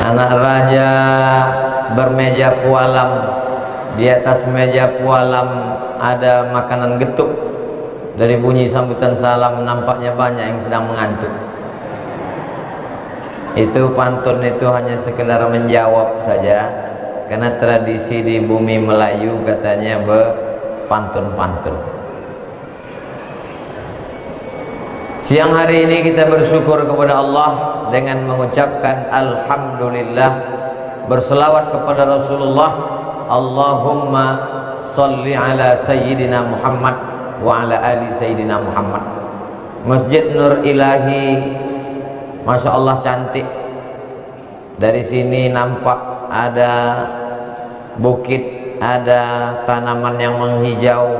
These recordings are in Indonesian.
Anak raja bermeja pualam, di atas meja pualam ada makanan getuk. Dari bunyi sambutan salam nampaknya banyak yang sedang mengantuk. Itu pantun itu hanya sekedar menjawab saja, karena tradisi di bumi Melayu katanya berpantun-pantun. Siang hari ini kita bersyukur kepada Allah dengan mengucapkan Alhamdulillah, berselawat kepada Rasulullah, Allahumma salli ala Sayyidina Muhammad wa ala ali Sayyidina Muhammad. Masjid Nur Ilahi, Masya Allah cantik. Dari sini nampak ada bukit, ada tanaman yang menghijau,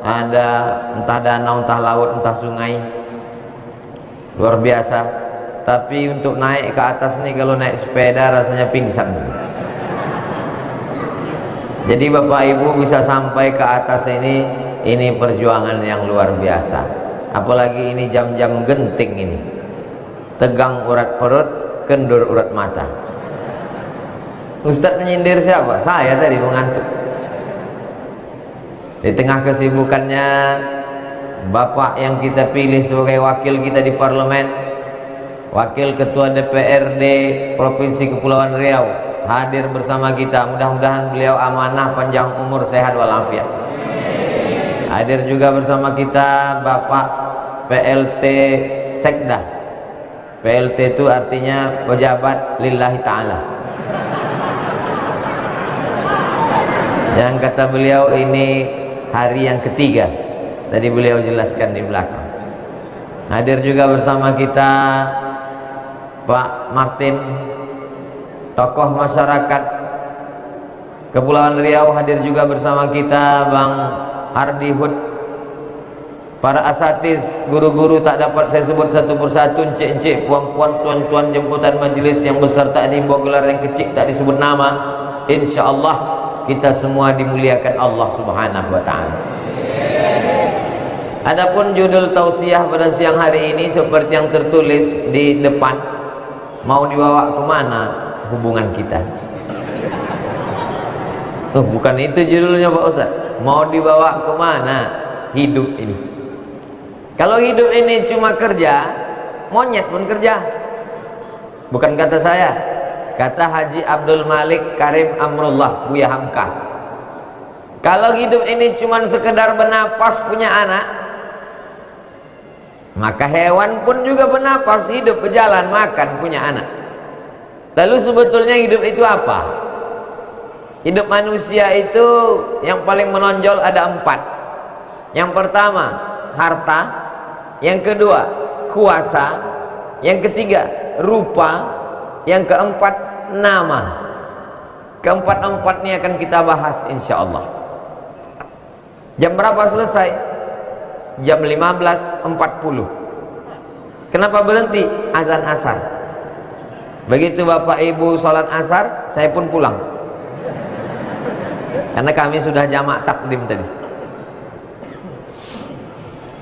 ada entah danau, entah laut, entah sungai. Luar biasa. Tapi untuk naik ke atas nih, kalau naik sepeda rasanya pingsan. Jadi Bapak Ibu bisa sampai ke atas ini perjuangan yang luar biasa. Apalagi ini jam-jam genting ini. Tegang urat perut, kendur urat mata. Ustadz menyindir siapa? Saya tadi mengantuk. Di tengah kesibukannya Bapak yang kita pilih sebagai wakil kita di parlemen, wakil ketua DPRD Provinsi Kepulauan Riau, hadir bersama kita. Mudah-mudahan beliau amanah, panjang umur, sehat walafiat. Hadir juga bersama kita Bapak PLT Sekda. PLT itu artinya pejabat lillahi ta'ala. Yang kata beliau ini hari yang ketiga, tadi beliau jelaskan di belakang. Hadir juga bersama kita Pak Martin, tokoh masyarakat Kepulauan Riau. Hadir juga bersama kita Bang Hardi Hud. Para asatiz, guru-guru tak dapat saya sebut satu persatu, encik-encik, puan-puan, tuan-tuan jemputan majelis yang besar tak dibawa gelar, yang kecil tak disebut nama. Insya Allah kita semua dimuliakan Allah Subhanahu wa ta'ala. Adapun judul tausiah pada siang hari ini seperti yang tertulis di depan, mau dibawa kemana hubungan kita? Bukan itu judulnya Pak Ustaz. Mau dibawa kemana hidup ini? Kalau hidup ini cuma kerja, monyet pun kerja. Bukan kata saya, kata Haji Abdul Malik Karim Amrullah Buya Hamka. Kalau hidup ini cuma sekedar bernapas, punya anak, maka hewan pun juga bernapas, hidup, berjalan, makan, punya anak. Lalu sebetulnya hidup itu apa? Hidup manusia itu yang paling menonjol ada 4. Yang pertama harta, yang kedua kuasa, yang ketiga rupa, yang keempat nama. Keempat-empat ini akan kita bahas insya Allah. Jam berapa selesai? Jam 15.40. Kenapa berhenti? Azan asar. Begitu Bapak Ibu sholat asar, saya pun pulang, karena kami sudah jamak takdim tadi.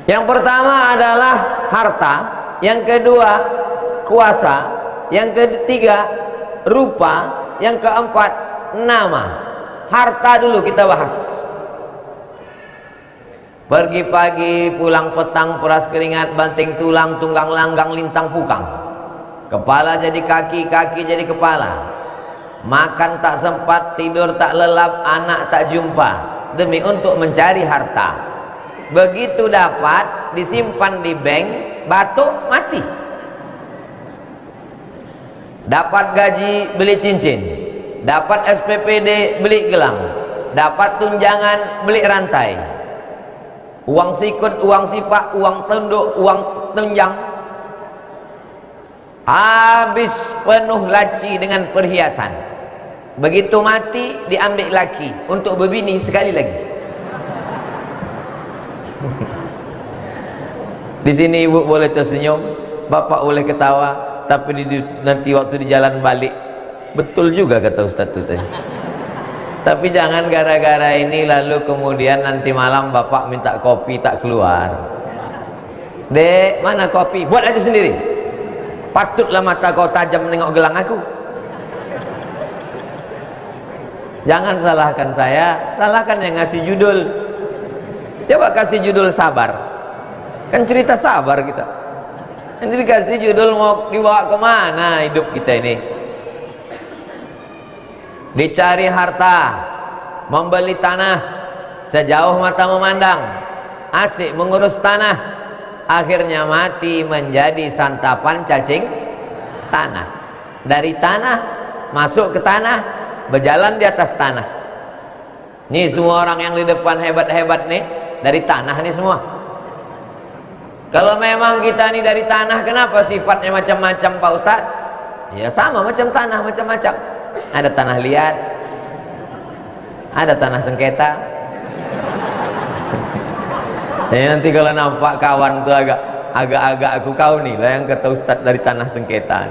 Yang pertama adalah harta, yang kedua kuasa, yang ketiga rupa, yang keempat nama. Harta dulu kita bahas. Pergi pagi, pulang petang, peras keringat, banting tulang, tunggang langgang, lintang pukang. Kepala jadi kaki, kaki jadi kepala. Makan tak sempat, tidur tak lelap, anak tak jumpa, demi untuk mencari harta. Begitu dapat, disimpan di bank, batuk, mati. Dapat gaji, beli cincin. Dapat SPPD, beli gelang. Dapat tunjangan, beli rantai. Uang sikut, uang sipak, uang tunduk, uang tunjang. Habis penuh laci dengan perhiasan. Begitu mati, diambil laki untuk berbini sekali lagi. Di sini ibu boleh tersenyum, bapak boleh ketawa, tapi nanti waktu di jalan balik, betul juga kata Ustadz itu tadi. Tapi jangan gara-gara ini lalu kemudian nanti malam bapak minta kopi tak keluar. Dek, mana kopi? Buat aja sendiri. Patutlah mata kau tajam menengok gelang aku. Jangan salahkan saya, salahkan yang ngasih judul. Coba kasih judul sabar, kan cerita sabar kita. Nanti dikasih judul mau dibawa kemana hidup kita ini? Dicari harta, membeli tanah sejauh mata memandang, asik mengurus tanah, akhirnya mati menjadi santapan cacing tanah. Dari tanah masuk ke tanah, berjalan di atas tanah. Nih semua orang yang di depan hebat-hebat nih dari tanah nih semua. Kalau memang kita nih dari tanah, kenapa sifatnya macam-macam Pak Ustadz? Ya sama macam tanah, macam-macam. Ada tanah liat, ada tanah sengketa. Ya, nanti kalau nampak kawan tuh agak aku kau nih lah yang kata Ustadz dari tanah sengketa.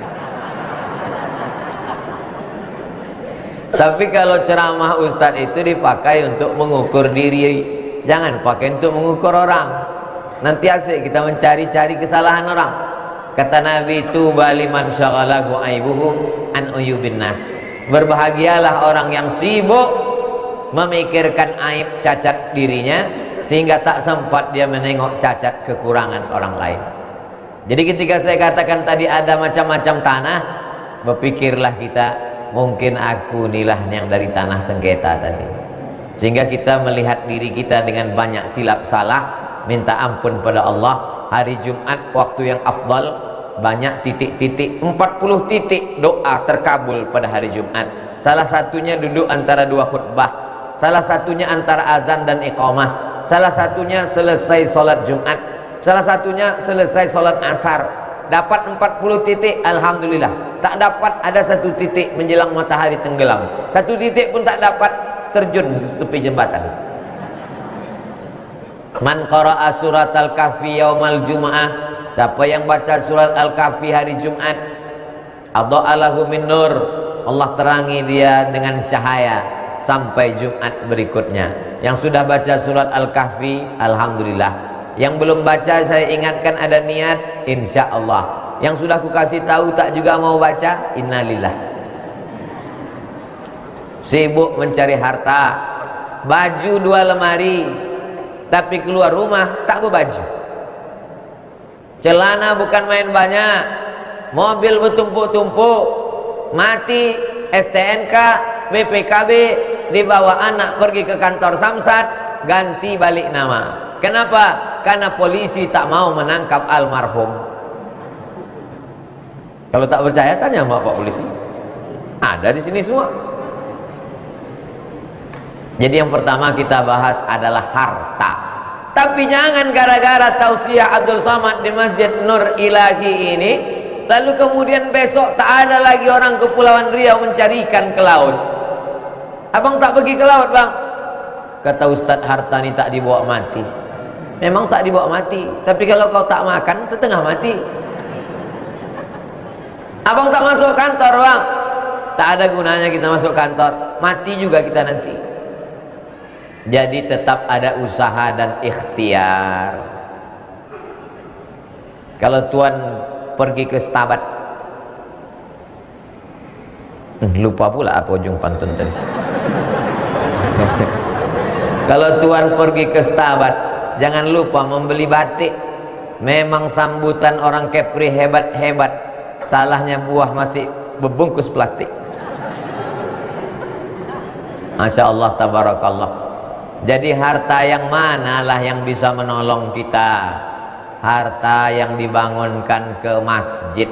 Tapi kalau ceramah Ustadz itu dipakai untuk mengukur diri, jangan pakai untuk mengukur orang. Nanti asik kita mencari-cari kesalahan orang. Kata Nabi, tuba liman syaghalahu aibuhu an uyubin nas. Berbahagialah orang yang sibuk memikirkan aib cacat dirinya sehingga tak sempat dia menengok cacat kekurangan orang lain. Jadi ketika saya katakan tadi ada macam-macam tanah, berpikirlah kita, mungkin aku inilah yang dari tanah sengketa tadi. Sehingga kita melihat diri kita dengan banyak silap salah, minta ampun pada Allah. Hari Jumat waktu yang afdal, banyak titik-titik, 40 titik doa terkabul pada hari Jumat. Salah satunya duduk antara dua khutbah, salah satunya antara azan dan iqamah, salah satunya selesai sholat Jumat, salah satunya selesai sholat asar. Dapat 40 titik, alhamdulillah. Tak dapat, ada satu titik menjelang matahari tenggelam, satu titik pun tak dapat, terjun ke tepi jembatan. Man qara'a surat al-kahfi yaumal jum'ah, siapa yang baca surat al-kahfi hari Jumat, adha'alahu min nur, Allah terangi dia dengan cahaya sampai Jumat berikutnya. Yang sudah baca surat al-kahfi, alhamdulillah. Yang belum baca, saya ingatkan ada niat, insya Allah. Yang sudah aku kasih tahu tak juga mau baca, innalillah. Sibuk mencari harta, baju 2 lemari, tapi keluar rumah tak berbaju. Celana bukan main banyak, mobil bertumpuk-tumpuk, mati STNK, BPKB, dibawa anak pergi ke kantor Samsat, ganti balik nama. Kenapa? Karena polisi tak mau menangkap almarhum. Kalau tak percaya tanya sama Pak Polisi, ada di sini semua. Jadi yang pertama kita bahas adalah harta. Tapi jangan gara-gara tausiah Abdul Somad di Masjid Nur Ilahi ini, lalu kemudian besok tak ada lagi orang Kepulauan Riau mencari ikan ke laut. Abang tak pergi ke laut bang? Kata Ustadz, harta ini tak dibawa mati. Memang tak dibawa mati, tapi kalau kau tak makan setengah mati. Abang tak masuk kantor bang? Tak ada gunanya kita masuk kantor, mati juga kita nanti. Jadi tetap ada usaha dan ikhtiar. Kalau tuan pergi ke Stabat, lupa pula apa ujung pantun tadi. Kalau tuan pergi ke Stabat, jangan lupa membeli batik. Memang sambutan orang Kepri hebat-hebat, salahnya buah masih berbungkus plastik. Masya Allah, tabarakallah. Jadi harta yang manalah yang bisa menolong kita? Harta yang dibangunkan ke masjid,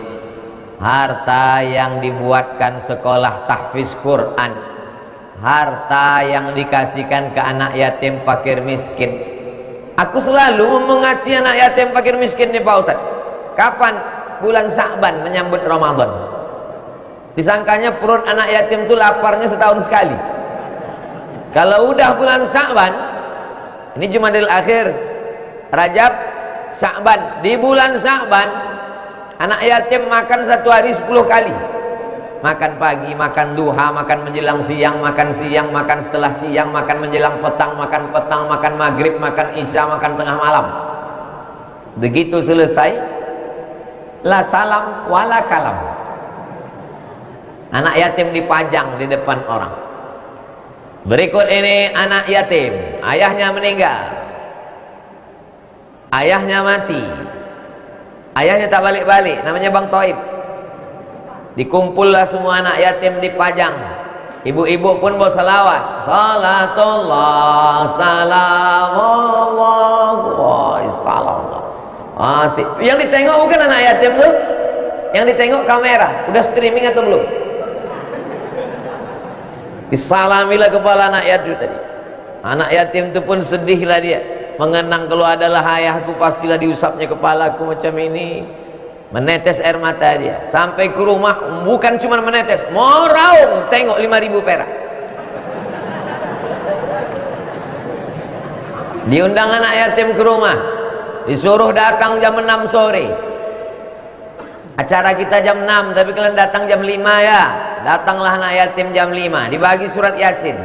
harta yang dibuatkan sekolah tahfiz Quran, harta yang dikasihkan ke anak yatim fakir miskin. Aku selalu mengasihi anak yatim fakir miskin nih Pak Ustaz. Kapan? Bulan Sya'ban menyambut Ramadan. Disangkanya perut anak yatim itu laparnya setahun sekali. Kalau udah bulan Sya'ban, ini Jumadil Akhir, Rajab, Sya'ban. Di bulan Sya'ban, anak yatim makan satu hari 10 kali. Makan pagi, makan duha, makan menjelang siang, makan siang, makan setelah siang, makan menjelang petang, makan maghrib, makan isya, makan tengah malam. Begitu selesai, la salam wala kalam. Anak yatim dipajang di depan orang. Berikut ini anak yatim, ayahnya meninggal, ayahnya mati, ayahnya tak balik-balik, namanya Bang Toib. Dikumpullah semua anak yatim di Pajang, ibu-ibu pun bawa salawat, salatullah salamullah wa salamullah. Yang ditengok bukan anak yatim tuh, yang ditengok kamera. Udah streaming atau belum? Disalamilah kepala anak yatim tadi. Anak yatim itu pun sedihlah dia, mengenang kalau adalah ayahku pastilah diusapnya kepalaku macam ini. Menetes air mata dia. Sampai ke rumah bukan cuma menetes, meraung tengok 5.000 perak. Diundang anak yatim ke rumah, disuruh datang jam 6 sore. Acara kita jam 6, tapi kalian datang jam 5 ya. Datanglah anak yatim jam 5, dibagi surat Yasin.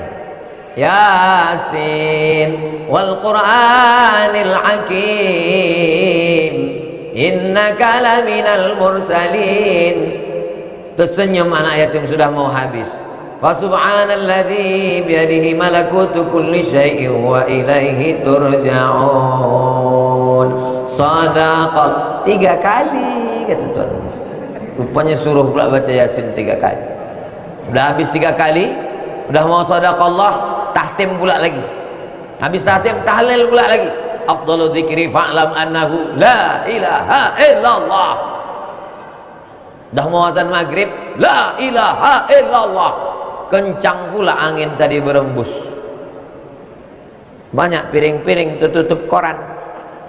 Yasin wal Qur'anil Hakim, innaka laminal mursalin. Tersenyum anak yatim sudah mau habis. Fa subhanalladzi biyadihi malakutu kulli syai'in wa ilaihi turja'un. Shadaqat 3 kali kata Tuhan. Rupanya suruh pula baca Yasin 3 kali. Udah habis 3 kali, udah mau sadaqallah, tahtim pula lagi. Habis tahtim, tahlil pula lagi. Afdalu dzikri fa'lam annahu la ilaha illallah. Dah mau azan maghrib, la ilaha illallah. Kencang pula angin tadi berembus. Banyak piring-piring tertutup koran.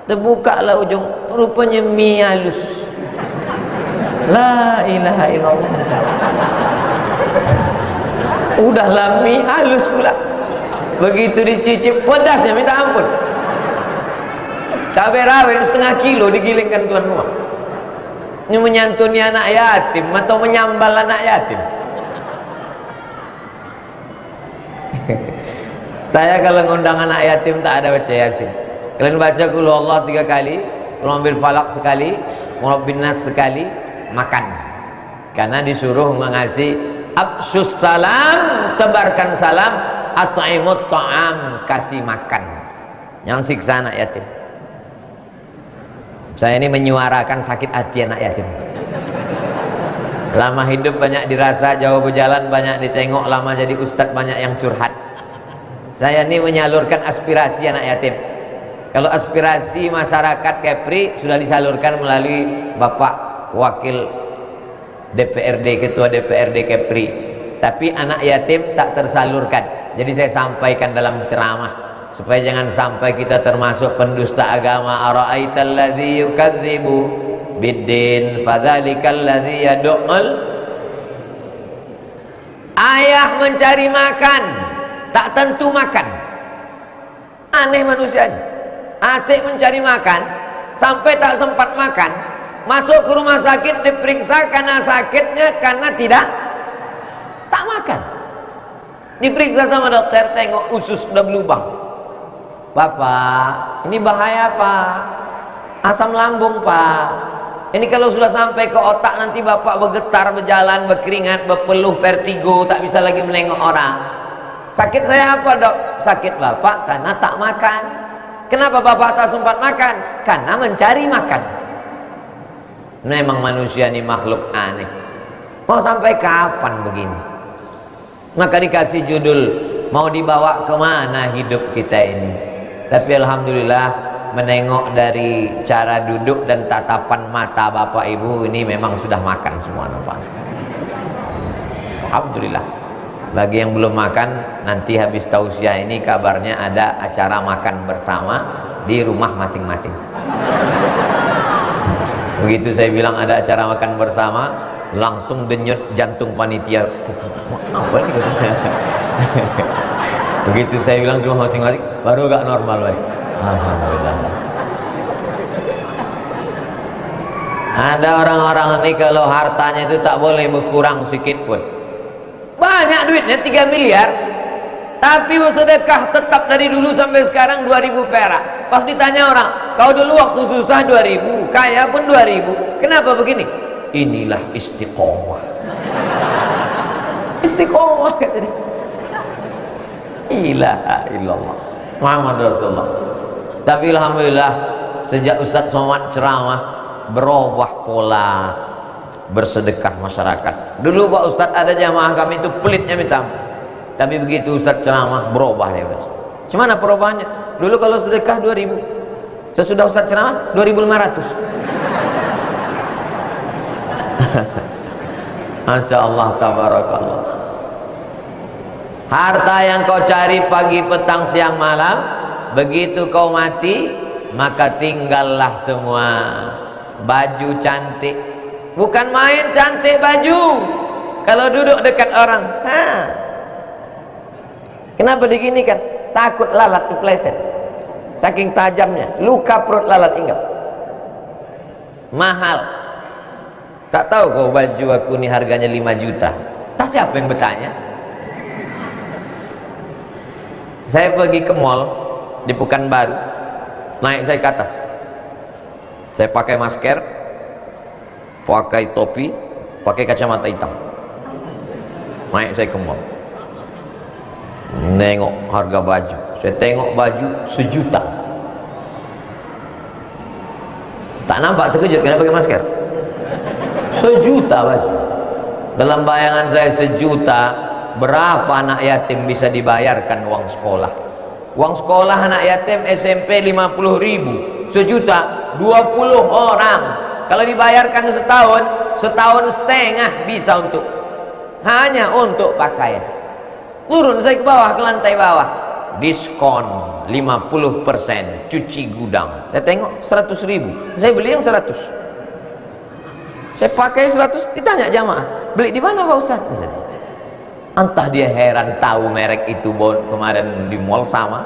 Terbukalah ujung, rupanya mie halus. La ilaha illallah. Udahlah mie halus pula. Begitu dicicip pedasnya minta ampun. Cabai rawit 1/2 kilo digilingkan tuan rumah. Ini menyantuni anak yatim atau menyambal anak yatim? Saya kalau ngundang anak yatim tak ada baca Yasin. Kalian baca qul huwallahu 3 kali, qul a'udzu falaq sekali, qul rabbin nas sekali, makan. Karena disuruh mengasih afsyus salam, tebarkan salam, at'imut ta'am, kasih makan. Yang siksa anak yatim. Saya ini menyuarakan sakit hati anak yatim. Lama hidup banyak dirasa, jauh berjalan banyak ditengok, lama jadi ustadz banyak yang curhat. Saya ini menyalurkan aspirasi anak yatim. Kalau aspirasi masyarakat Kepri sudah disalurkan melalui Bapak Wakil DPRD, Ketua DPRD Kepri. Tapi anak yatim tak tersalurkan. Jadi saya sampaikan dalam ceramah supaya jangan sampai kita termasuk pendusta agama. Ara'aital ladzi yukadzibu biddin fadzalikal ladzi yad'ul. Ayah mencari makan tak tentu makan. Aneh manusianya. Asik mencari makan sampai tak sempat makan. Masuk ke rumah sakit diperiksa karena sakitnya karena tidak tak makan. Diperiksa sama dokter, tengok usus udah berlubang. Bapak, ini bahaya Pak. Asam lambung Pak. Ini kalau sudah sampai ke otak nanti Bapak bergetar, berjalan, berkeringat, berpeluh, vertigo, tak bisa lagi menengok orang. Sakit saya apa dok? Sakit Bapak karena tak makan. Kenapa Bapak tak sempat makan? Karena mencari makan. Memang manusia ini makhluk aneh. Mau sampai kapan begini? Maka dikasih judul, mau dibawa kemana hidup kita ini? Tapi alhamdulillah menengok dari cara duduk dan tatapan mata Bapak Ibu ini memang sudah makan semua nampak. Alhamdulillah. Bagi yang belum makan, nanti habis tausiah ini kabarnya ada acara makan bersama di rumah masing-masing. Begitu saya bilang ada acara makan bersama, langsung denyut jantung panitia. Apa ini? Begitu saya bilang di rumah masing-masing, baru gak normal baik. Alhamdulillah. Ada orang-orang ini kalau hartanya itu tak boleh berkurang sedikit pun. Banyak duitnya 3 miliar, tapi bersedekah tetap dari dulu sampai sekarang 2.000 perak. Pas ditanya orang, kau dulu waktu susah 2.000, kaya pun 2.000, kenapa begini? Inilah istiqomah. Istiqomah kata dia. ilaha illallah Muhammad Rasulullah. Tapi alhamdulillah sejak Ustadz Somad ceramah berubah pola bersedekah masyarakat. Dulu Pak Ustadz ada jamaah kami itu pelitnya minta, tapi begitu Ustadz ceramah berubah dia. Gimana perubahannya? Dulu kalau sedekah 2.000, sesudah Ustadz ceramah 2.500. Masya Allah, tabarakallah. Harta yang kau cari pagi, petang, siang, malam, begitu kau mati maka tinggallah semua. Baju cantik, bukan main cantik baju. Kalau duduk dekat orang, kenapa diginikan? Takut lalat kepleset, saking tajamnya, luka perut lalat, ingat. Mahal. Tak tahu kau baju aku ini harganya 5 juta. Tak siapa yang bertanya. Saya pergi ke mall di Pekanbaru, naik saya ke atas, saya pakai masker, pakai topi, pakai kacamata hitam, naik saya ke mall, nengok harga baju. Saya tengok baju 1 juta. Tak nampak terkejut karena pakai masker. 1 juta baju. Dalam bayangan saya 1 juta, berapa anak yatim bisa dibayarkan uang sekolah? Uang sekolah anak yatim SMP 50.000, 1 juta 20 orang. Kalau dibayarkan setahun setengah bisa untuk hanya untuk pakaian. Turun saya ke bawah, ke lantai bawah, diskon 50%, cuci gudang. Saya tengok 100.000, saya beli yang 100. Saya pakai 100, ditanya jamaah, beli di mana Pak Ustaz? Entah dia heran tahu merek itu kemarin di mall sama.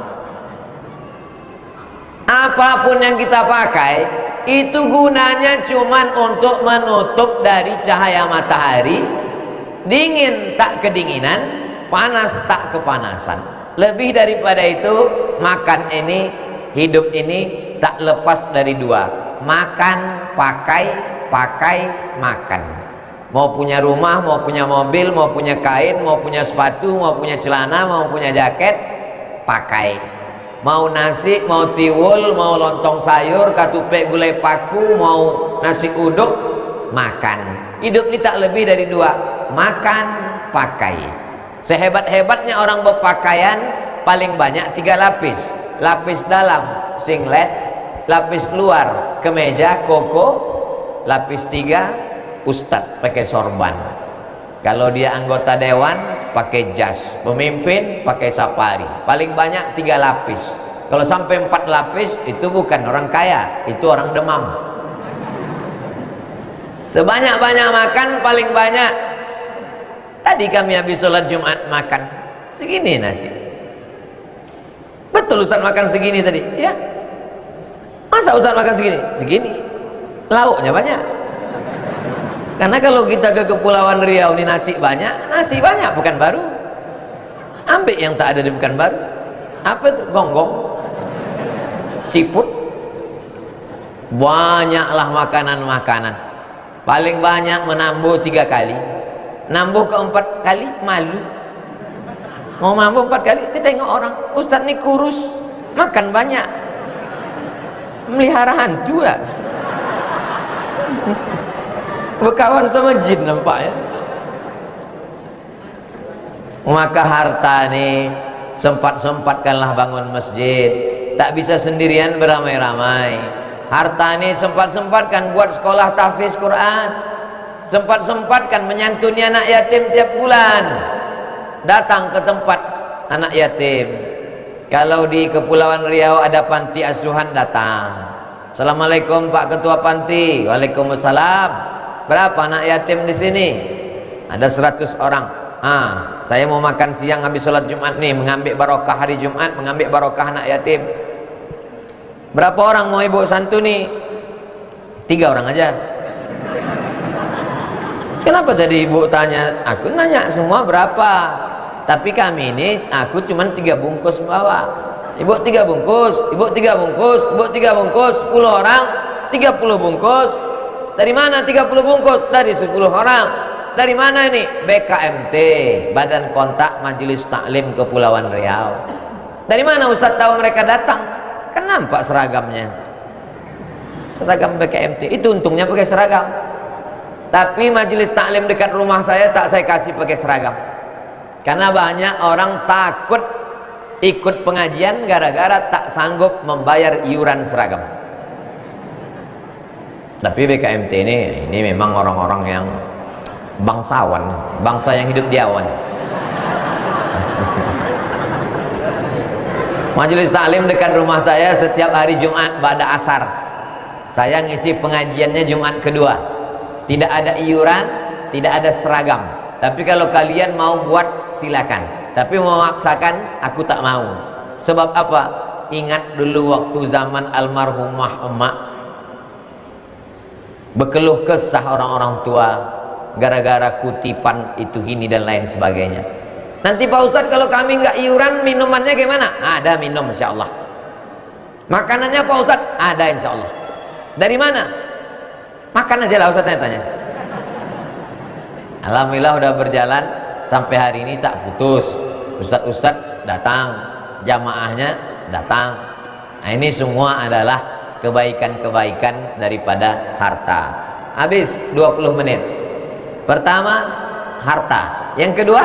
Apapun yang kita pakai itu gunanya cuman untuk menutup dari cahaya matahari, dingin tak kedinginan, panas tak kepanasan. Lebih daripada itu, makan ini, hidup ini tak lepas dari 2, makan, pakai, pakai, makan. Mau punya rumah, mau punya mobil, mau punya kain, mau punya sepatu, mau punya celana, mau punya jaket, pakai. Mau nasi, mau tiwul, mau lontong sayur, katupek gulai paku, mau nasi uduk, makan. Hidup ini tak lebih dari 2, makan, pakai. Sehebat-hebatnya orang berpakaian, paling banyak 3 lapis. Lapis dalam, singlet. Lapis luar, kemeja, koko. Lapis 3, ustadz pakai sorban. Kalau dia anggota dewan pakai jas, pemimpin pakai safari. Paling banyak 3 lapis. Kalau sampai 4 lapis itu bukan orang kaya, itu orang demam. Sebanyak-banyak makan, paling banyak. Tadi kami habis sholat Jumat makan segini nasi. Betul Ustaz makan segini tadi? Ya. Masa Ustaz makan segini? Segini. Lauknya banyak. Karena kalau kita ke Kepulauan Riau ini nasi banyak bukan baru. Ambil yang tak ada di bukan baru. Apa itu? Gonggong, ciput. Banyaklah makanan-makanan. Paling banyak menambuh 3 kali. Nambuh ke 4 kali malu. Mau mampu 4 kali, ditengok orang, Ustadz ini kurus, makan banyak, melihara hantu lah. Berkawan sama jin nampaknya. Maka harta ini sempat-sempatkanlah bangun masjid. Tak bisa sendirian beramai-ramai. Harta ini sempat-sempatkan buat sekolah tahfiz Quran. Sempat-sempatkan menyantuni anak yatim tiap bulan. Datang ke tempat anak yatim. Kalau di Kepulauan Riau ada panti asuhan, datang. Assalamualaikum Pak Ketua Panti. Waalaikumsalam. Berapa anak yatim di sini? Ada 100 orang. Saya mau makan siang habis sholat Jumat nih, mengambil barokah hari Jumat, mengambil barokah anak yatim. Berapa orang mau ibu santuni? 3 orang aja. Kenapa jadi ibu tanya? Aku nanya semua berapa. Tapi kami ini, aku cuma 3 bungkus bawa. Ibu 3 bungkus, ibu 3 bungkus, ibu 3 bungkus, 10 orang, 30 bungkus. Dari mana 30 bungkus? Dari 10 orang. Dari mana ini? BKMT, Badan Kontak Majelis Taklim Kepulauan Riau. Dari mana Ustaz tahu mereka datang? Kan nampak seragamnya, seragam BKMT. Itu untungnya pakai seragam. Tapi majelis taklim dekat rumah saya tak saya kasih pakai seragam, karena banyak orang takut ikut pengajian gara-gara tak sanggup membayar iuran seragam. Tapi BKMT ini memang orang-orang yang bangsawan, bangsa yang hidup di awan. Majelis taklim dekat rumah saya setiap hari Jumat pada asar saya ngisi pengajiannya Jumat kedua. Tidak ada iuran, tidak ada seragam. Tapi kalau kalian mau buat silakan. Tapi memaksakan aku tak mau. Sebab apa? Ingat dulu waktu zaman almarhumah emak berkeluh kesah orang-orang tua gara-gara kutipan itu ini dan lain sebagainya. Nanti Pak Ustadz kalau kami nggak iuran minumannya gimana? Ada minum insya Allah. Makanannya Pak Ustadz? Ada insya Allah. Dari mana? Makan aja lah Ustadz tanya. Alhamdulillah udah berjalan sampai hari ini tak putus. Ustadz datang, jamaahnya datang. Nah, ini semua adalah kebaikan-kebaikan daripada harta. Habis 20 menit. Pertama harta. Yang kedua,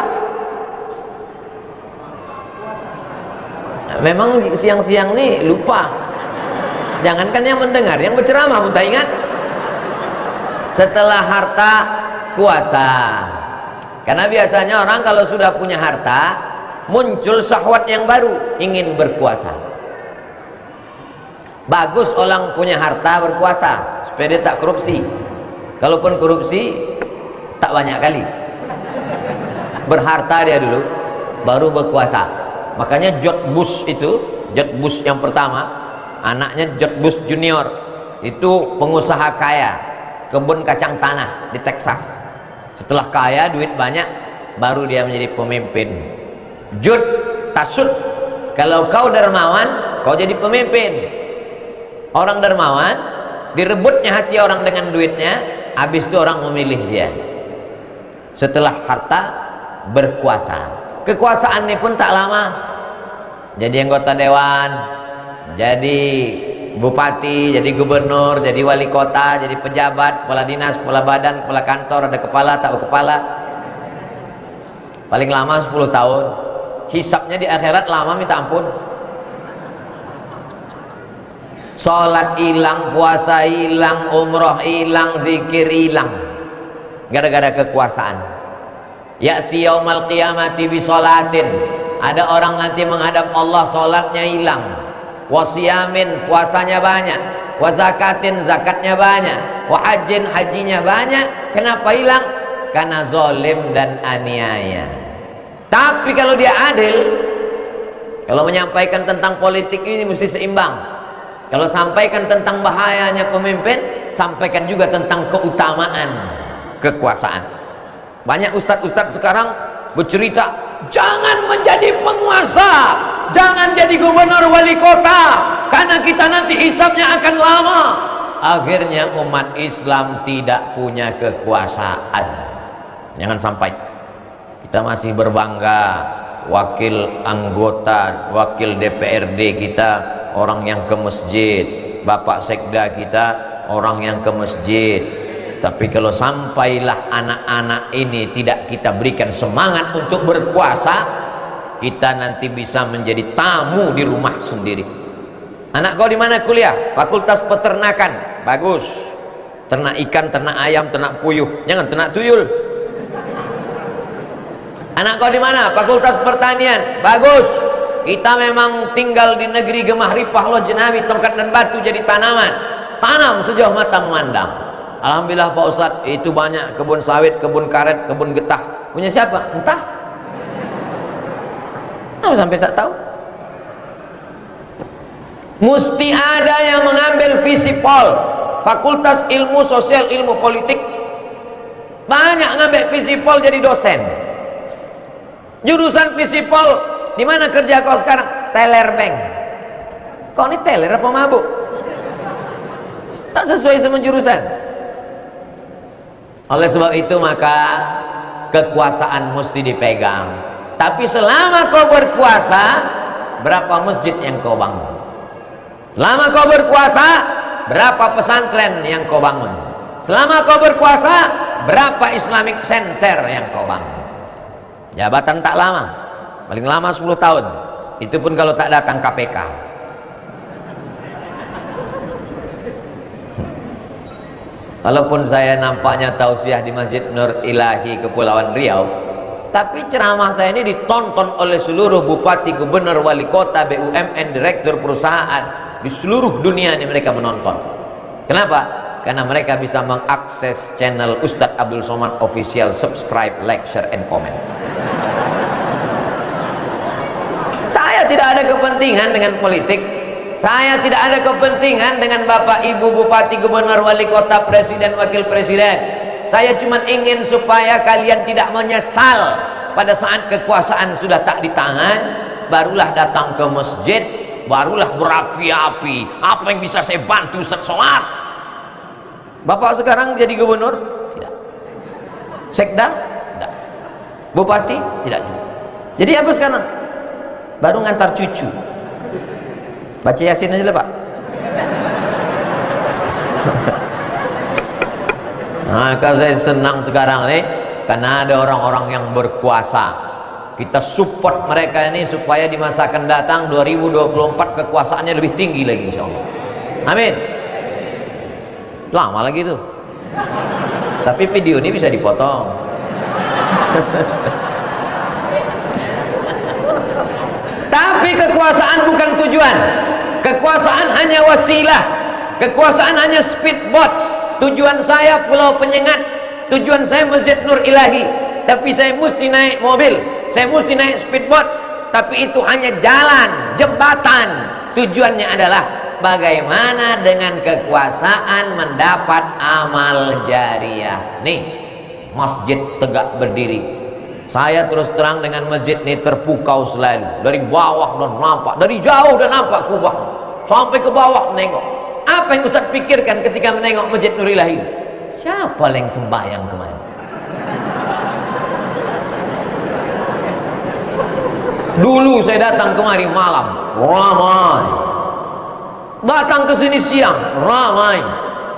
memang siang-siang nih lupa. Jangankan yang mendengar, yang berceramah pun tak ingat. Setelah harta, kuasa. Karena biasanya orang kalau sudah punya harta, muncul syahwat yang baru, ingin berkuasa. Bagus orang punya harta berkuasa, supaya dia tak korupsi. Kalaupun korupsi, tak banyak kali. Berharta dia dulu, baru berkuasa. Makanya George Bush itu, George Bush yang pertama, anaknya George Bush Junior, itu pengusaha kaya, kebun kacang tanah di Texas. Setelah kaya, duit banyak, baru dia menjadi pemimpin. Jud tasud, kalau kau dermawan, kau jadi pemimpin. Orang dermawan, direbutnya hati orang dengan duitnya, habis itu orang memilih dia. Setelah harta, berkuasa. Kekuasaan ini pun tak lama. Jadi anggota dewan, jadi bupati, jadi gubernur, jadi wali kota, jadi pejabat, kepala dinas, kepala badan, kepala kantor, ada kepala, tak berkepala. Paling lama 10 tahun. Hisapnya di akhirat lama minta ampun. Salat hilang, puasa hilang, umroh hilang, zikir hilang, gara-gara kekuasaan. Ya'ti yaumal qiyamati bi sholatin. Ada orang nanti menghadap Allah, salatnya hilang. Wasiyamin, puasanya banyak. Wazakatin, zakatnya banyak. Wahajin, hajinya banyak. Kenapa hilang? Karena zalim dan aniaya. Tapi kalau dia adil, kalau menyampaikan tentang politik ini mesti seimbang. Kalau sampaikan tentang bahayanya pemimpin, sampaikan juga tentang keutamaan kekuasaan. Banyak ustadz-ustadz sekarang bercerita, jangan menjadi penguasa, jangan jadi gubernur wali kota, karena kita nanti hisabnya akan lama. Akhirnya umat Islam tidak punya kekuasaan. Jangan sampai kita masih berbangga wakil anggota, wakil DPRD kita orang yang ke masjid, bapak sekda kita orang yang ke masjid. Tapi kalau sampailah anak-anak ini tidak kita berikan semangat untuk berkuasa, kita nanti bisa menjadi tamu di rumah sendiri. Anak kau di mana kuliah? Fakultas Peternakan. Bagus. Ternak ikan, ternak ayam, ternak puyuh. Jangan ternak tuyul. Anak kau di mana? Fakultas Pertanian. Bagus. Kita memang tinggal di negeri gemah ripah loh jenawi, tongkat dan batu jadi tanaman. Tanam sejauh mata memandang. Alhamdulillah Pak Ustadz, itu banyak kebun sawit, kebun karet, kebun getah. Punya siapa? Entah. Kenapa sampai tak tahu? Mesti ada yang mengambil Visipol, Fakultas Ilmu Sosial Ilmu Politik. Banyak ngambil Visipol jadi dosen. Jurusan Visipol, di mana kerja kau sekarang? Teller bank. Kau ini teller apa mabuk? Tak sesuai sama jurusan. Oleh sebab itu maka kekuasaan mesti dipegang. Tapi selama kau berkuasa, berapa masjid yang kau bangun? Selama kau berkuasa, berapa pesantren yang kau bangun? Selama kau berkuasa, berapa Islamic Center yang kau bangun? Jabatan tak lama, paling lama 10 tahun. Itu pun kalau tak datang KPK. Walaupun saya nampaknya tausiah di Masjid Nur Ilahi Kepulauan Riau, tapi ceramah saya ini ditonton oleh seluruh bupati, gubernur, wali kota, BUMN, direktur perusahaan di seluruh dunia ini. Mereka menonton. Kenapa? Karena mereka bisa mengakses channel Ustadz Abdul Somad Official. Subscribe, like, share, and comment. Saya tidak ada kepentingan dengan politik. Saya tidak ada kepentingan dengan bapak, ibu, bupati, gubernur, wali kota, presiden, wakil presiden. Saya cuma ingin supaya kalian tidak menyesal pada saat kekuasaan sudah tak di tangan, barulah datang ke masjid, barulah berapi-api. Apa yang bisa saya bantu Ustaz Somad? Bapak sekarang jadi gubernur? Tidak. Sekda? Tidak. Bupati? Tidak juga. Jadi apa sekarang? Baru ngantar cucu. Baca Yasin aja lah Pak. Maka saya senang sekarang nih, karena ada orang-orang yang berkuasa. Kita support mereka ini supaya di masa akan datang 2024 kekuasaannya lebih tinggi lagi, insya Allah. Amin. Lama lagi tuh. Tapi video ini bisa dipotong. Tapi kekuasaan bukan tujuan. Kekuasaan hanya wasilah. Kekuasaan hanya speedboat. Tujuan saya Pulau Penyengat, tujuan saya Masjid Nur Ilahi. Tapi saya mesti naik mobil, saya mesti naik speedboat. Tapi itu hanya jalan, jembatan. Tujuannya adalah bagaimana dengan kekuasaan mendapat amal jariah. Nih, masjid tegak berdiri. Saya terus terang dengan masjid ini terpukau selalu. Dari bawah dan nampak, dari jauh dan nampak kubah, sampai ke bawah menengok. Apa yang Ustaz pikirkan ketika menengok Masjid Nur Ilahi? Siapa yang sembahyang kemana? Dulu saya datang kemari malam, ramai. Datang ke sini siang, ramai.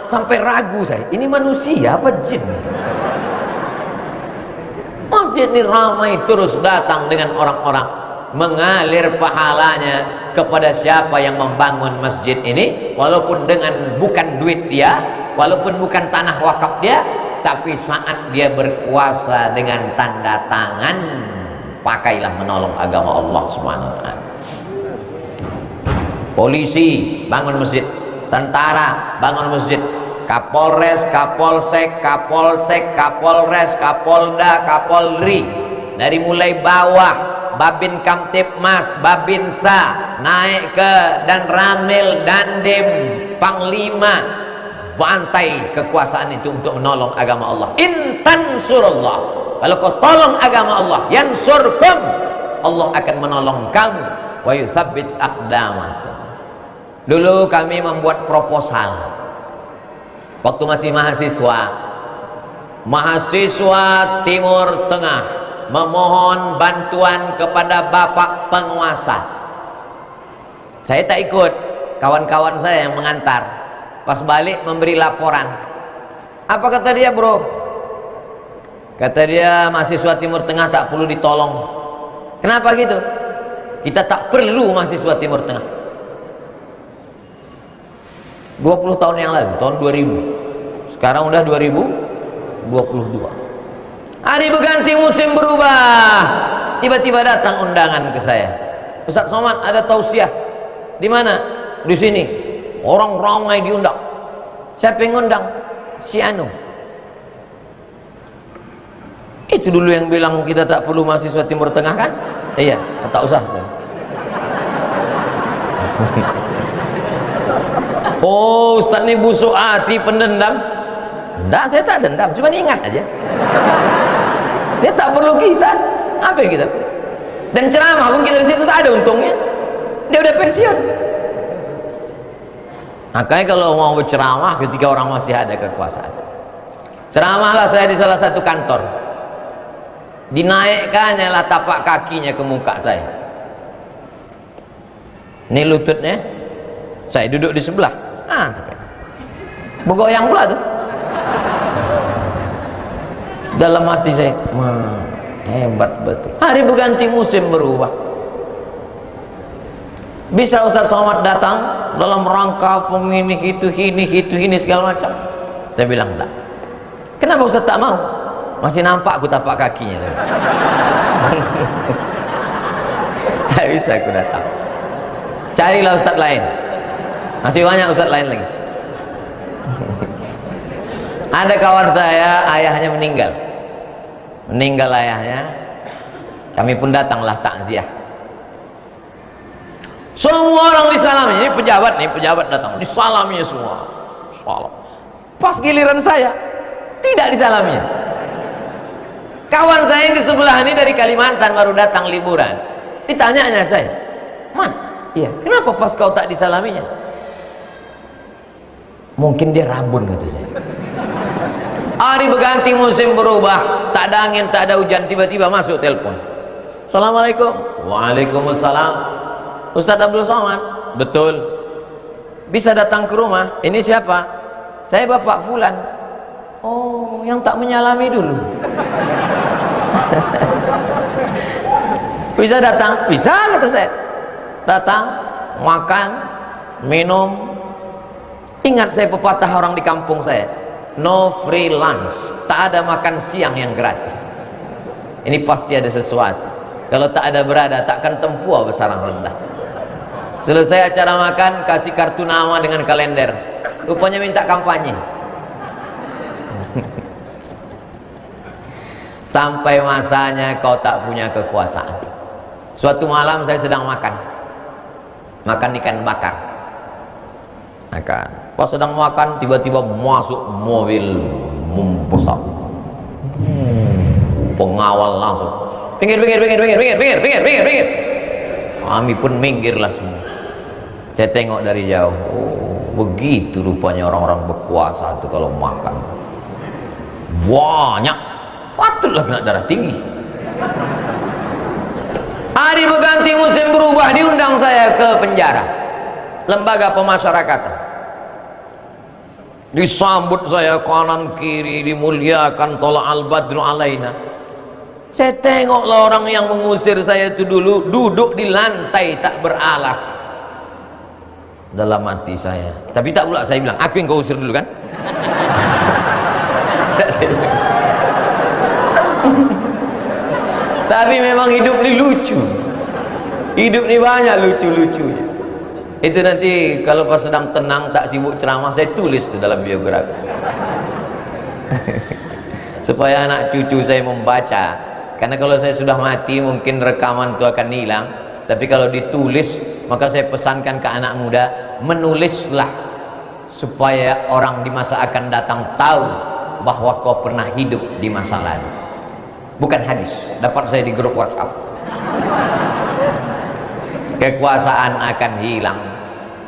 Sampai ragu saya, ini manusia apa jin? Masjid ini ramai, terus datang dengan orang-orang, mengalir pahalanya kepada siapa yang membangun masjid ini, walaupun dengan bukan duit dia, walaupun bukan tanah wakaf dia, tapi saat dia berkuasa dengan tanda tangan, pakailah menolong agama Allah Subhanahu wa taala. Polisi bangun masjid, tentara bangun masjid, Kapolres, Kapolsek, Kapolsek, Kapolres, Kapolda, Kapolri, dari mulai bawah, Babin Kamtipmas, Babinsa, naik ke dan Ramil, Dandim, Panglima, bantai kekuasaan itu untuk menolong agama Allah. Intan surullah, kalau kau tolong agama Allah, yansurkum, Allah akan menolong kamu. Wa yutsabbits aqdamakum. Dulu kami membuat proposal waktu masih mahasiswa Timur Tengah memohon bantuan kepada Bapak penguasa. Saya tak ikut, kawan-kawan saya yang mengantar. Pas balik memberi laporan. Apa kata dia, bro? Kata dia, mahasiswa Timur Tengah tak perlu ditolong. Kenapa gitu? Kita tak perlu mahasiswa Timur Tengah. 20 tahun yang lalu, tahun 2000. Sekarang udah 2022. Hari berganti, musim berubah. Tiba-tiba datang undangan ke saya. Ustaz Somad, ada tausiah. Di mana? Di sini. Orang ramai diundang. Siapa yang ngundang? Si Anu. Itu dulu yang bilang kita tak perlu mahasiswa Timur Tengah kan? Iya, tak usah. Oh, Ustaz ini busuk hati, pendendam. Enggak, saya tak dendam, cuma ingat aja. Dia tak perlu kita. Apa yang kita? Dan ceramah pun kita di situ tak ada untungnya. Dia udah pensiun. Makanya kalau mau berceramah ketika orang masih ada kekuasaan, Ceramahlah saya di salah satu kantor, dinaikkannya lah tapak kakinya ke muka saya. Ini lututnya, saya duduk di sebelah, bergoyang pula tuh. Dalam hati saya, hebat betul. Hari berganti musim berubah. Bisa Ustaz Somad datang dalam rangka pemilih itu ini segala macam. Saya bilang enggak. Kenapa Ustaz tak mau? Masih nampak aku tapak kakinya. Tak bisa aku datang. Carilah Ustaz lain. Masih banyak Ustaz lain lagi. Ada kawan saya, ayahnya meninggal ayahnya. Kami pun datanglah takziah. Semua orang disalami. Ini pejabat datang, disalaminya semua. Salam. Pas giliran saya, tidak disalaminya. Kawan saya yang di sebelah ini dari Kalimantan baru datang liburan. Ditanyanya saya, "Man, iya, kenapa pas kau tak disalaminya?" Mungkin dia rabun, kata saya. Hari berganti musim berubah, tak ada angin, tak ada hujan, tiba-tiba masuk telepon. Assalamualaikum. Waalaikumsalam. Ustaz Abdul Somad. Betul. Bisa datang ke rumah. Ini siapa? Saya Bapak Fulan. Oh, yang tak menyalami dulu. Bisa datang? Bisa, kata saya. Datang, makan, minum. Ingat saya pepatah orang di kampung saya, no free lunch. Tak ada makan siang yang gratis. Ini pasti ada sesuatu. Kalau tak ada berada, takkan tempuh besaran rendah. Selesai acara makan, kasih kartu nama dengan kalender. Rupanya minta kampanye. Sampai masanya kau tak punya kekuasaan. Suatu malam saya sedang makan ikan bakar. Pas sedang makan, tiba-tiba masuk mobil membesar. Pengawal langsung, pinggir. Kami pun minggirlah semua. Saya tengok dari jauh, begitu rupanya orang-orang berkuasa itu kalau makan. Banyak, patutlah kena darah tinggi. Hari berganti musim berubah, diundang saya ke penjara, lembaga pemasyarakatan. Disambut saya kanan kiri, dimuliakan, tolak al-badru alaina. Saya tengoklah orang yang mengusir saya itu dulu duduk di lantai tak beralas. Dalam hati saya, tapi tak pula saya bilang, aku yang kau usir dulu kan? Tapi memang hidup ini lucu. Hidup ini banyak lucu-lucunya. Itu nanti kalau pas sedang tenang tak sibuk ceramah, saya tulis itu dalam biografi. Supaya anak cucu saya membaca. Karena kalau saya sudah mati mungkin rekaman itu akan hilang. Tapi kalau ditulis, maka saya pesankan ke anak muda, menulislah supaya orang di masa akan datang tahu bahwa kau pernah hidup di masa lalu. Bukan hadis, dapat saya di grup WhatsApp. Kekuasaan akan hilang.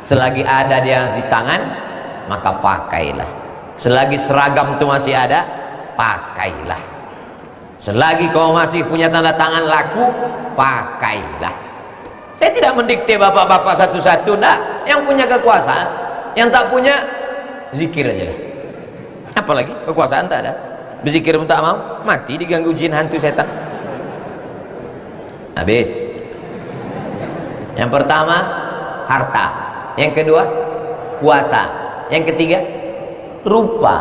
Selagi ada dia di tangan, maka pakailah. Selagi seragam itu masih ada, pakailah. Selagi kau masih punya tanda tangan laku, pakailah. Saya tidak mendikte bapak-bapak satu-satu, enggak. Yang punya kekuasaan, yang tak punya, zikir aja lah. Apalagi kekuasaan tak ada, berzikir pun tak mau, mati diganggu jin hantu setan. Habis. Yang pertama harta, yang kedua kuasa, yang ketiga rupa.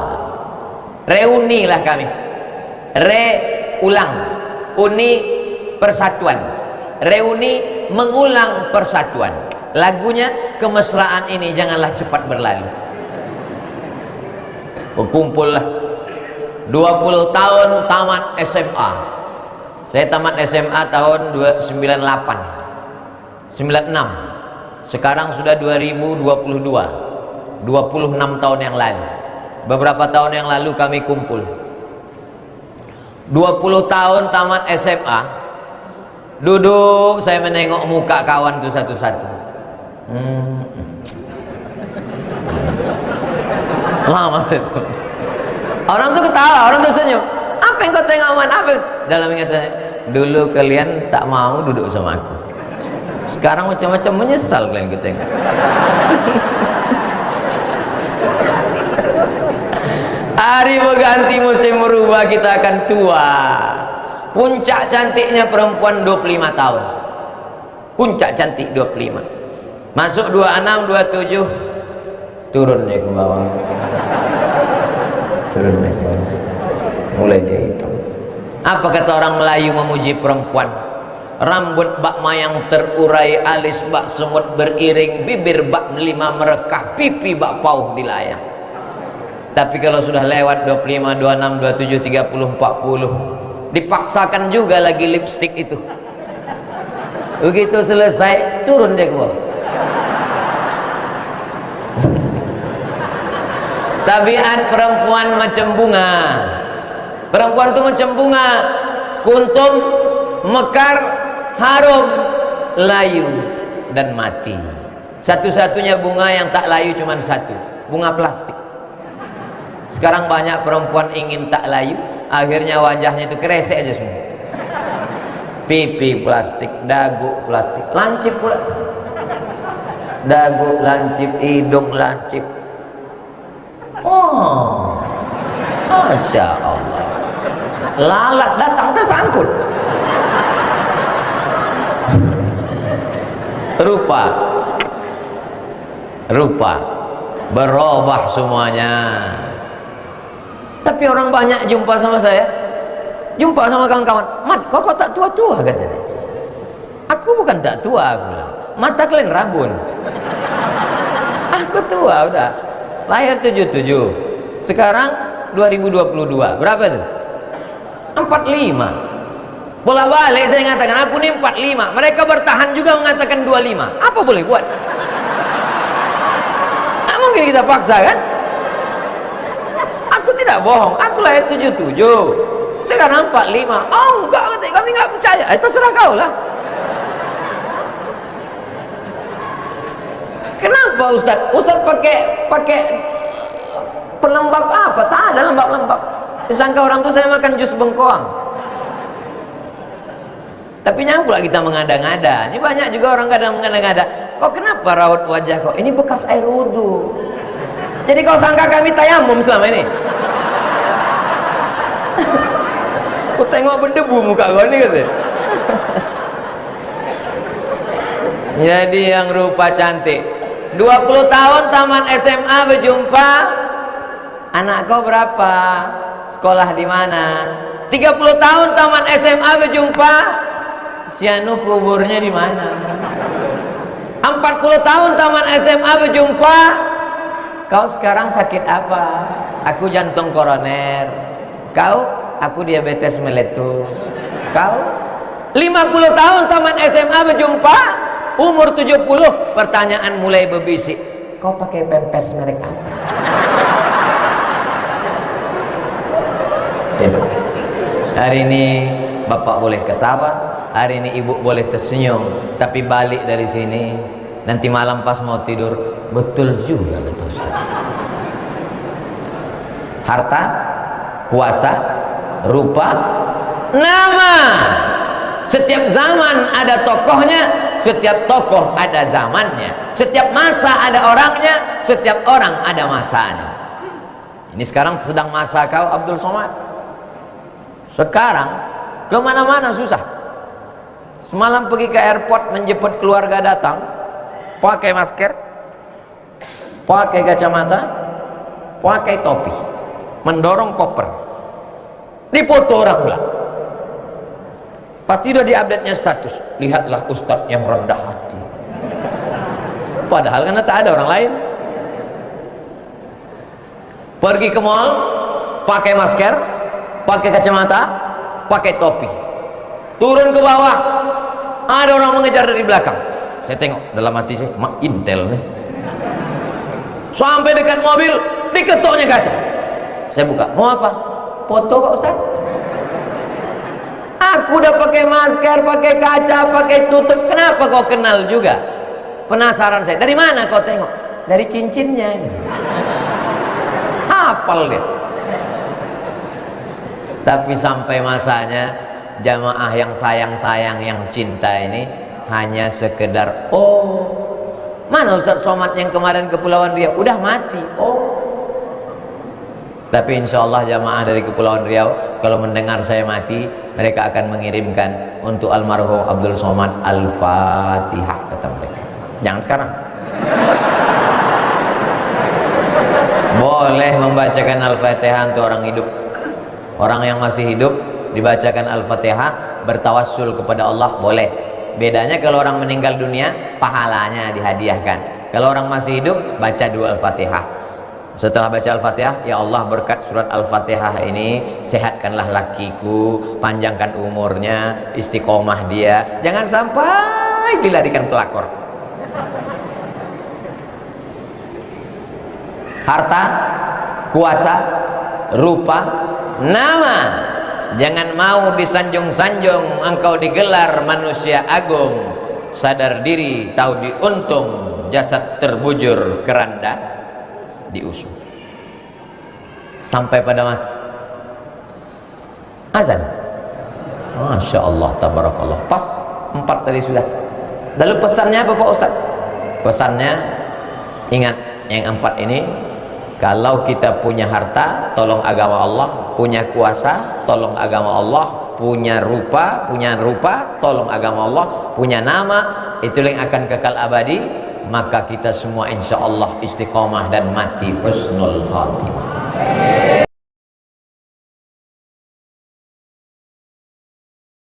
Reunilah kami, ulang, uni persatuan, reuni mengulang persatuan. Lagunya kemesraan ini janganlah cepat berlalu. Berkumpullah 20 tahun tamat SMA. Saya tamat SMA tahun 98 96. Sekarang sudah 2022, 26 tahun yang lalu. Beberapa tahun yang lalu kami kumpul 20 tahun tamat SMA. Duduk saya menengok muka kawan itu satu-satu. Lama itu. Orang tuh ketawa, orang tuh senyum. Apa yang kau tengok Man? Apa? Dalam ingatannya, dulu kalian tak mau duduk sama aku. Sekarang macam-macam menyesal kalian ketengok. Hari berganti, musim berubah, kita akan tua. Puncak cantiknya perempuan 25 tahun. Puncak cantik 25. Masuk 26, 27, turun dia ke bawah. Turun dia ke bawah. Mulai dia hitam. Apa kata orang Melayu memuji perempuan? Rambut bak mayang terurai, alis bak semut beriring, bibir bak nelima merekah, pipi bak pauh dilayang. Tapi kalau sudah lewat 25, 26, 27, 30, 40, dipaksakan juga lagi lipstik itu. Begitu selesai, turun dia ke bawah. Tabiat perempuan macam bunga. Perempuan itu macam bunga, kuntum, mekar, harum, layu, dan mati. Satu-satunya bunga yang tak layu cuma satu, bunga plastik. Sekarang banyak perempuan ingin tak layu, akhirnya wajahnya itu kresek aja semua. Pipi plastik, dagu plastik, lancip pula. Dagu lancip, hidung lancip. Oh, Masya Allah. Lalat datang tersangkut. Rupa berubah semuanya. Tapi orang banyak jumpa sama saya, jumpa sama kawan-kawan, Mat, kok tak tua-tua katanya. Aku bukan tak tua, aku bilang, mata kalian rabun. Aku tua udah, lahir 77, sekarang 2022, berapa itu? 45. Bolak-balik saya mengatakan aku ini 45, mereka bertahan juga mengatakan 25. Apa boleh buat? Nah, mungkin kita paksa kan? Aku tidak bohong, aku lahir 77, sekarang 45. Oh enggak, kami enggak percaya. Terserah kau lah. Kenapa Ustaz? Ustaz pakai pelembab apa? Tak ada lembab-lembab. Disangka orang tuh saya makan jus bengkoang. Tapi nyang pula kita mengada-ngada. Ini banyak juga orang kadang mengada-ngada. Kok kenapa raut wajah kau? Ini bekas air wudhu. Jadi kau sangka kami tayamum selama ini? Kau tengok berdebu muka kau ni kata. Jadi yang rupa cantik, 20 tahun taman SMA berjumpa. Anak kau berapa? Sekolah di mana? 30 tahun taman SMA berjumpa. Sianu kuburnya di mana? 40 tahun taman SMA berjumpa. Kau sekarang sakit apa? Aku jantung koroner. Kau? Aku diabetes meletus. Kau? 50 tahun taman SMA berjumpa. Umur 70, pertanyaan mulai berbisik. Kau pakai pempes merek apa? Hari ini bapak boleh ketawa, hari ini ibu boleh tersenyum, tapi balik dari sini nanti malam pas mau tidur, betul juga kata Ustaz. Harta, kuasa, rupa, nama. Setiap zaman ada tokohnya, setiap tokoh ada zamannya, setiap masa ada orangnya, setiap orang ada masanya. Ini sekarang sedang masa kau Abdul Somad. Sekarang kemana-mana susah. Semalam pergi ke airport menjemput keluarga datang, pakai masker, pakai kacamata, pakai topi, mendorong koper, dipoto orang pula. Pasti udah di-update-nya status. Lihatlah ustadz yang rendah hati. Padahal karena tak ada orang lain. Pergi ke mall, pakai masker, pakai kacamata, pakai topi. Turun ke bawah, ada orang mengejar dari belakang. Saya tengok dalam hati saya, mak intel nih. Sampai dekat mobil, diketoknya kaca. Saya buka, mau apa? Foto Pak Ustaz. Aku udah pakai masker, pakai kaca, pakai tutup. Kenapa kau kenal juga? Penasaran saya. Dari mana kau tengok? Dari cincinnya. Hafal dia. Tapi sampai masanya jamaah yang sayang-sayang, yang cinta ini hanya sekedar, oh, mana Ustaz Somad yang kemarin Kepulauan Riau? Udah mati. Oh. Tapi insya Allah jamaah dari Kepulauan Riau kalau mendengar saya mati, mereka akan mengirimkan untuk almarhum Abdul Somad Al-Fatihah, kata mereka. Jangan sekarang. Boleh membacakan Al-Fatihah untuk orang hidup. Orang yang masih hidup dibacakan Al-Fatihah, bertawassul kepada Allah, boleh. Bedanya kalau orang meninggal dunia, pahalanya dihadiahkan. Kalau orang masih hidup, baca dulu Al-Fatihah. Setelah baca Al-Fatihah, ya Allah berkat surat Al-Fatihah ini, sehatkanlah lakiku, panjangkan umurnya, istiqomah dia, jangan sampai dilarikan pelakor. Harta, kuasa, rupa, nama, jangan mau disanjung-sanjung engkau digelar manusia agung. Sadar diri, tahu diuntung, jasad terbujur, keranda diusung. Sampai pada mas azan. Masya Allah, tabarakallah. Pas 4 tadi sudah. Lalu pesannya apa Pak Ustaz? Pesannya, ingat yang 4 ini. Kalau kita punya harta, tolong agama Allah. Punya kuasa, tolong agama Allah. Punya rupa, tolong agama Allah. Punya nama, itu yang akan kekal abadi. Maka kita semua insya Allah istiqomah dan mati husnul khatimah.